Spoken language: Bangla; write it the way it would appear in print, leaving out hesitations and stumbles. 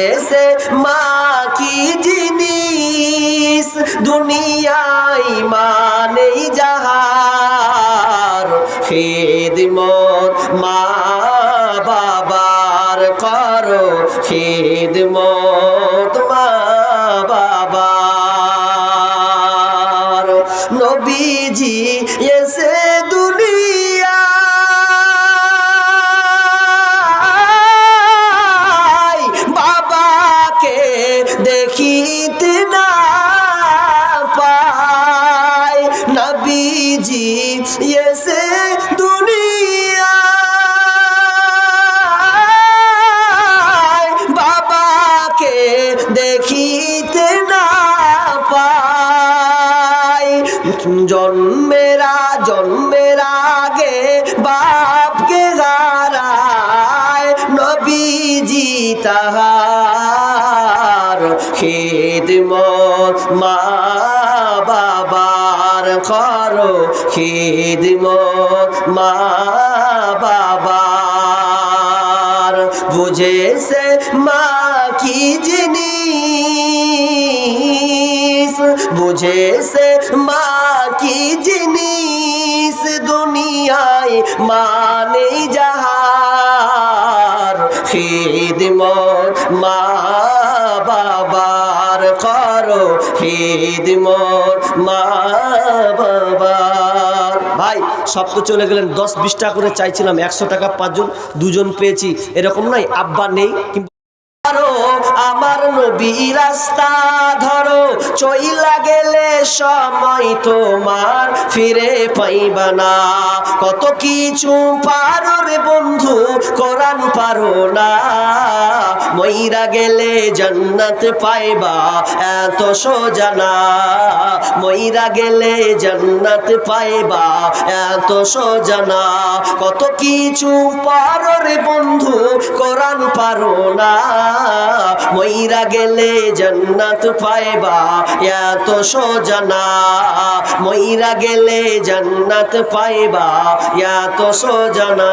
বুঝেছে মা কি জিনিস, দুনিয়ায় মানেই যাহার, খিদমত মা বাবার করো, খিদমত মা বাবার। নবীজি এসে দুনিয়ায় বাবাকে দেখিতে না পায়, নবীজি এসে দুনিয়ায় বাবাকে দেখিতে না পায়। জন্মের আগে বাপকে হারায়, নবীজি তাহার খিদমত মা বাবার করো, খিদমত মা বাবার। বুঝেছে মা কি জিনিস, বুঝেছে মা কি জিনিস, দুনিয়ায় মানেই যাহার, খিদমত মা বাবার করো, খিদমত মা বাবার। ভাই সব তো চলে গেলেন, 10-20 টাকা করে চাইছিলাম, 100 টাকা 5 জন, 2 জন পেয়েছি, এরকম নাই আব্বা নেই। আমার নবী রাস্তা ধরো, চইলা গেলে সময় তোমার ফিরে পাইবা না। কত কিছু পারো রে বন্ধু, কোরআন পারো না, মইরা গেলে জান্নাত পাইবা এত সোজা না, মইরা গেলে জান্নাত পাইবা এত সোজা না। কত কিছু পারো রে বন্ধু, কোরআন পারো না, মইরা গেলে জান্নাত পাইবা এত সোজা না, মইরা গেলে জান্নাত পাইবা এত সোজা না।